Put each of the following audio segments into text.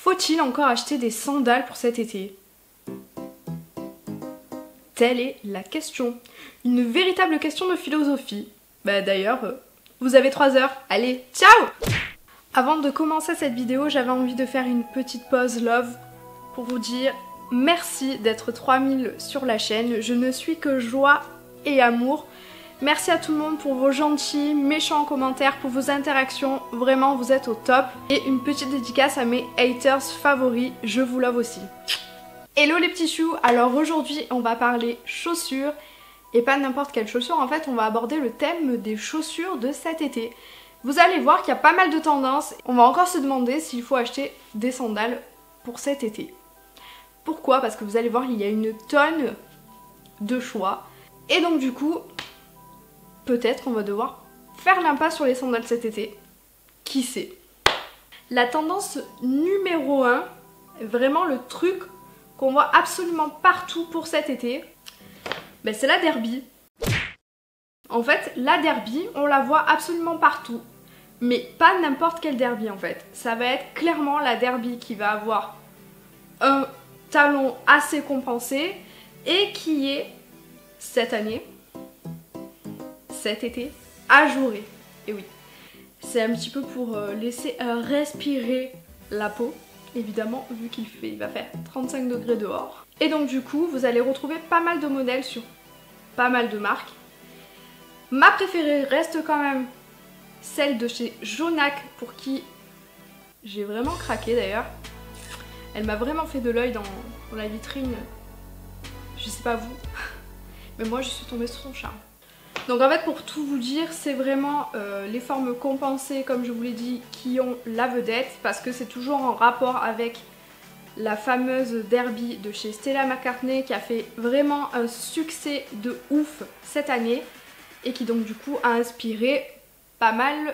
Faut-il encore acheter des sandales pour cet été? Telle est la question. Une véritable question de philosophie. Bah d'ailleurs, vous avez 3 heures. Allez, ciao! Avant de commencer cette vidéo, j'avais envie de faire une petite pause love pour vous dire merci d'être 3000 sur la chaîne. Je ne suis que joie et amour. Merci à tout le monde pour vos gentils, méchants commentaires, pour vos interactions. Vraiment, vous êtes au top. Et une petite dédicace à mes haters favoris. Je vous love aussi. Hello les petits choux. Alors aujourd'hui, on va parler chaussures. Et pas n'importe quelle chaussure. En fait, on va aborder le thème des chaussures de cet été. Vous allez voir qu'il y a pas mal de tendances. On va encore se demander s'il faut acheter des sandales pour cet été. Pourquoi? Parce que vous allez voir, il y a une tonne de choix. Et donc du coup, peut-être qu'on va devoir faire l'impasse sur les sandales cet été. Qui sait? La tendance numéro 1, vraiment le truc qu'on voit absolument partout pour cet été, ben c'est la derby. En fait, la derby, on la voit absolument partout. Mais pas n'importe quelle derby en fait. Ça va être clairement la derby qui va avoir un talon assez compensé et qui est, cette année, cet été, ajouré. Et oui, c'est un petit peu pour laisser respirer la peau, évidemment, vu il va faire 35 degrés dehors. Et donc du coup, vous allez retrouver pas mal de modèles sur pas mal de marques. Ma préférée reste quand même celle de chez Jonac, pour qui j'ai vraiment craqué d'ailleurs. Elle m'a vraiment fait de l'œil dans la vitrine. Je sais pas vous, mais moi je suis tombée sous son charme. Donc en fait, pour tout vous dire, c'est vraiment les formes compensées, comme je vous l'ai dit, qui ont la vedette, parce que c'est toujours en rapport avec la fameuse derby de chez Stella McCartney qui a fait vraiment un succès de ouf cette année et qui donc du coup a inspiré pas mal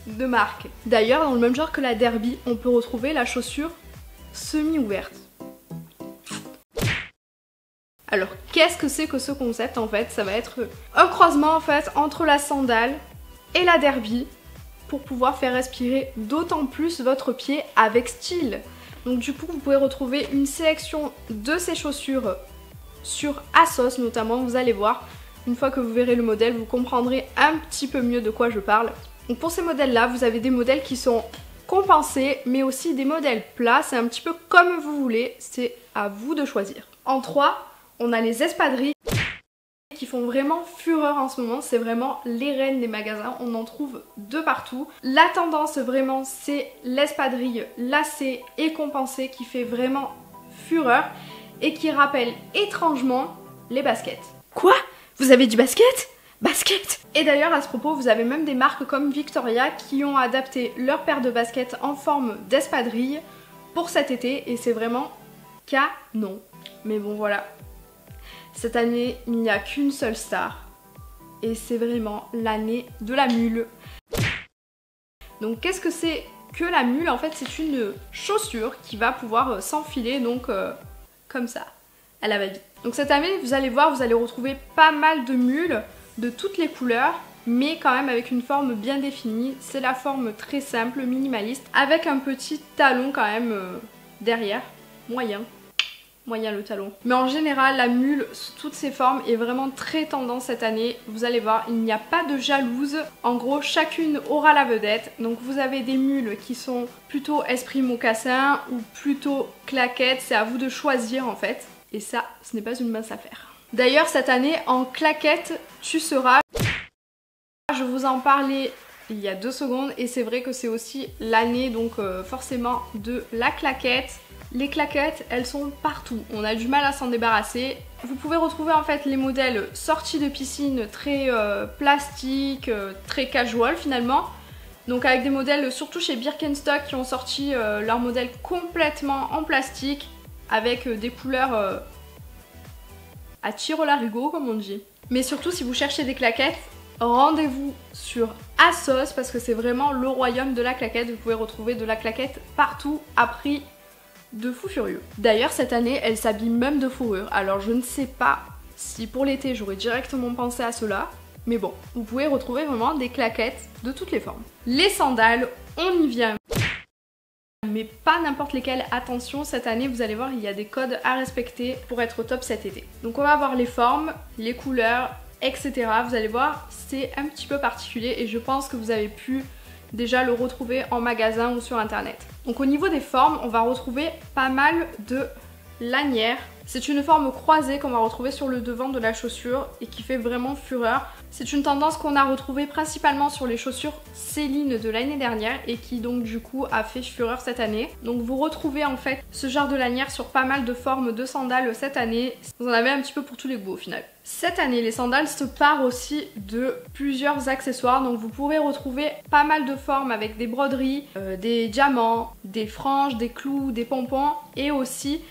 de marques. D'ailleurs, dans le même genre que la derby, on peut retrouver la chaussure semi-ouverte. Alors, qu'est-ce que c'est que ce concept en fait? Ça va être un croisement en fait entre la sandale et la derby pour pouvoir faire respirer d'autant plus votre pied avec style. Donc du coup, vous pouvez retrouver une sélection de ces chaussures sur ASOS notamment, vous allez voir. Une fois que vous verrez le modèle, vous comprendrez un petit peu mieux de quoi je parle. Donc pour ces modèles-là, vous avez des modèles qui sont compensés, mais aussi des modèles plats. C'est un petit peu comme vous voulez, c'est à vous de choisir. En 3, on a les espadrilles qui font vraiment fureur en ce moment. C'est vraiment les reines des magasins, on en trouve de partout. La tendance vraiment, c'est l'espadrille lacée et compensée qui fait vraiment fureur et qui rappelle étrangement les baskets. Quoi? Vous avez du basket? Basket! Et d'ailleurs, à ce propos, vous avez même des marques comme Victoria qui ont adapté leur paire de baskets en forme d'espadrille pour cet été et c'est vraiment canon. Mais bon, voilà. Cette année, il n'y a qu'une seule star et c'est vraiment l'année de la mule. Donc, qu'est-ce que c'est que la mule? En fait, c'est une chaussure qui va pouvoir s'enfiler donc comme ça, à la va-vite. Donc cette année, vous allez voir, vous allez retrouver pas mal de mules de toutes les couleurs, mais quand même avec une forme bien définie. C'est la forme très simple, minimaliste, avec un petit talon quand même derrière, moyen le talon. Mais en général, la mule sous toutes ses formes est vraiment très tendance cette année. Vous allez voir, il n'y a pas de jalouse. En gros, chacune aura la vedette. Donc vous avez des mules qui sont plutôt esprit mocassin ou plutôt claquettes. C'est à vous de choisir en fait. Et ça, ce n'est pas une mince affaire. D'ailleurs, cette année, en claquette, tu seras. Je vous en parlais il y a 2 secondes et c'est vrai que c'est aussi l'année donc forcément de la claquette. Les claquettes, elles sont partout. On a du mal à s'en débarrasser. Vous pouvez retrouver en fait les modèles sortis de piscine très plastiques, très casual finalement. Donc avec des modèles surtout chez Birkenstock qui ont sorti leur modèle complètement en plastique, avec des couleurs à tire-larigot comme on dit. Mais surtout si vous cherchez des claquettes, rendez-vous sur ASOS parce que c'est vraiment le royaume de la claquette. Vous pouvez retrouver de la claquette partout à prix de fou furieux. D'ailleurs cette année elle s'habille même de fourrure. Alors je ne sais pas si pour l'été j'aurais directement pensé à cela. Mais bon, vous pouvez retrouver vraiment des claquettes de toutes les formes. Les sandales, on y vient mais pas n'importe lesquels. Attention, cette année vous allez voir, il y a des codes à respecter pour être au top cet été. Donc on va voir les formes, les couleurs, etc. Vous allez voir, c'est un petit peu particulier et je pense que vous avez pu déjà le retrouver en magasin ou sur internet. Donc au niveau des formes, on va retrouver pas mal de lanières. C'est une forme croisée qu'on va retrouver sur le devant de la chaussure et qui fait vraiment fureur. C'est une tendance qu'on a retrouvée principalement sur les chaussures Céline de l'année dernière et qui donc du coup a fait fureur cette année. Donc vous retrouvez en fait ce genre de lanière sur pas mal de formes de sandales cette année. Vous en avez un petit peu pour tous les goûts au final. Cette année, les sandales se parent aussi de plusieurs accessoires. Donc vous pourrez retrouver pas mal de formes avec des broderies, des diamants, des franges, des clous, des pompons et aussi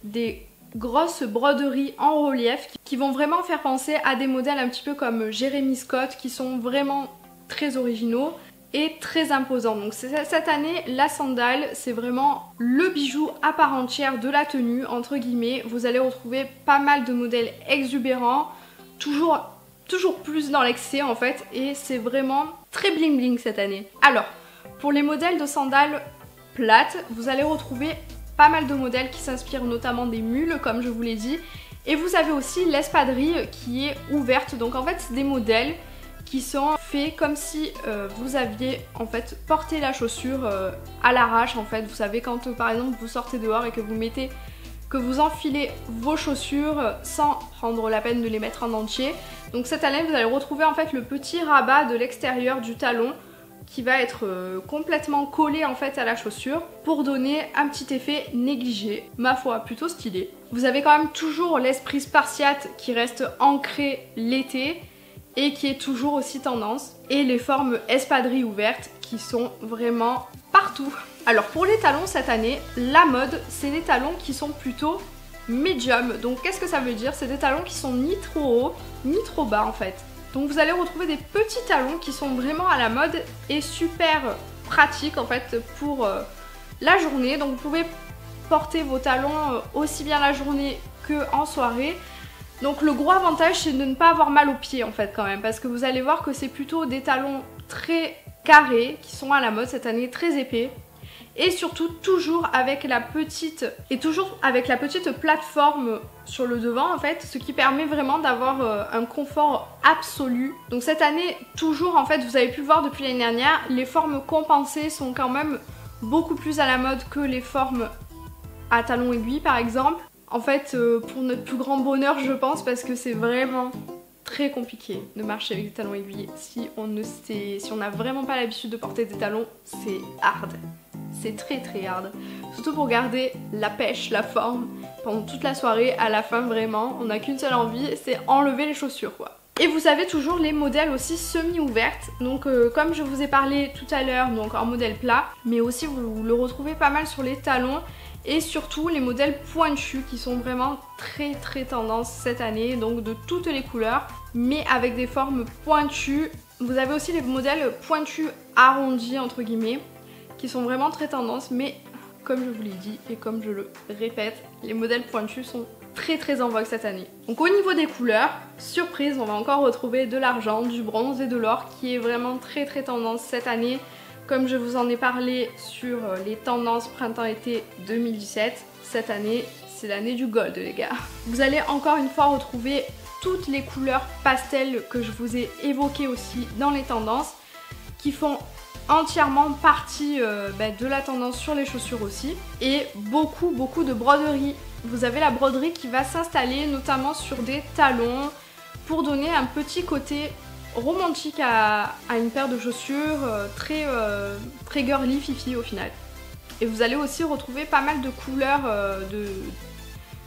des grosses broderies en relief qui vont vraiment faire penser à des modèles un petit peu comme Jeremy Scott qui sont vraiment très originaux et très imposants. Donc cette année, la sandale, c'est vraiment le bijou à part entière de la tenue, entre guillemets. Vous allez retrouver pas mal de modèles exubérants, toujours plus dans l'excès en fait, et c'est vraiment très bling bling cette année. Alors, pour les modèles de sandales plates, vous allez retrouver pas mal de modèles qui s'inspirent notamment des mules comme je vous l'ai dit, et vous avez aussi l'espadrille qui est ouverte. Donc en fait c'est des modèles qui sont faits comme si vous aviez en fait porté la chaussure à l'arrache en fait. Vous savez quand par exemple vous sortez dehors et que vous enfilez vos chaussures sans prendre la peine de les mettre en entier. Donc cette année vous allez retrouver en fait le petit rabat de l'extérieur du talon qui va être complètement collé en fait à la chaussure pour donner un petit effet négligé, ma foi plutôt stylé. Vous avez quand même toujours l'esprit spartiate qui reste ancré l'été et qui est toujours aussi tendance, et les formes espadrilles ouvertes qui sont vraiment partout. Alors pour les talons cette année, la mode c'est des talons qui sont plutôt médium. Donc qu'est-ce que ça veut dire? C'est des talons qui sont ni trop hauts ni trop bas en fait. Donc vous allez retrouver des petits talons qui sont vraiment à la mode et super pratiques en fait pour la journée. Donc vous pouvez porter vos talons aussi bien la journée que en soirée. Donc le gros avantage c'est de ne pas avoir mal aux pieds en fait quand même, parce que vous allez voir que c'est plutôt des talons très carrés qui sont à la mode cette année, très épais. Et surtout toujours avec la petite plateforme sur le devant en fait, ce qui permet vraiment d'avoir un confort absolu. Donc cette année toujours en fait, vous avez pu le voir depuis l'année dernière, les formes compensées sont quand même beaucoup plus à la mode que les formes à talons aiguilles par exemple. En fait pour notre plus grand bonheur je pense, parce que c'est vraiment très compliqué de marcher avec des talons aiguilles. Si on n'a vraiment pas l'habitude de porter des talons, c'est hard. C'est très hard. Surtout pour garder la pêche, la forme pendant toute la soirée. À la fin vraiment, on n'a qu'une seule envie, c'est enlever les chaussures quoi. Et vous avez toujours les modèles aussi semi-ouvertes. Donc comme je vous ai parlé tout à l'heure, donc en modèle plat, mais aussi vous le retrouvez pas mal sur les talons. Et surtout les modèles pointus qui sont vraiment très tendance cette année, donc de toutes les couleurs, mais avec des formes pointues. Vous avez aussi les modèles pointus arrondis entre guillemets, qui sont vraiment très tendance, mais comme je vous l'ai dit et comme je le répète, les modèles pointus sont très en vogue cette année. Donc au niveau des couleurs, surprise, on va encore retrouver de l'argent, du bronze et de l'or qui est vraiment très tendance cette année. Comme je vous en ai parlé sur les tendances printemps-été 2017, cette année c'est l'année du gold les gars. Vous allez encore une fois retrouver toutes les couleurs pastel que je vous ai évoquées aussi dans les tendances, qui font entièrement partie de la tendance sur les chaussures aussi, et beaucoup de broderies. Vous avez la broderie qui va s'installer notamment sur des talons pour donner un petit côté romantique à une paire de chaussures, très girly fifi au final. Et vous allez aussi retrouver pas mal de couleurs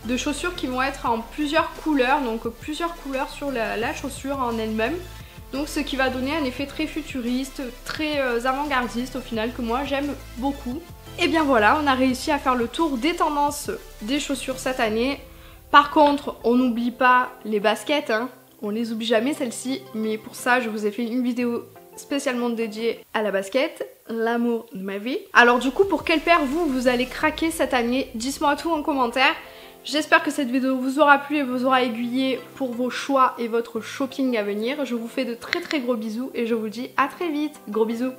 de chaussures qui vont être en plusieurs couleurs, donc plusieurs couleurs sur la chaussure en elle-même. Donc ce qui va donner un effet très futuriste, très avant-gardiste au final, que moi j'aime beaucoup. Et bien voilà, on a réussi à faire le tour des tendances des chaussures cette année. Par contre, on n'oublie pas les baskets, hein. On les oublie jamais celles-ci, mais pour ça je vous ai fait une vidéo spécialement dédiée à la basket, l'amour de ma vie. Alors du coup, pour quelle paire vous allez craquer cette année? Dites-moi tout en commentaire. J'espère que cette vidéo vous aura plu et vous aura aiguillé pour vos choix et votre shopping à venir. Je vous fais de très gros bisous et je vous dis à très vite. Gros bisous.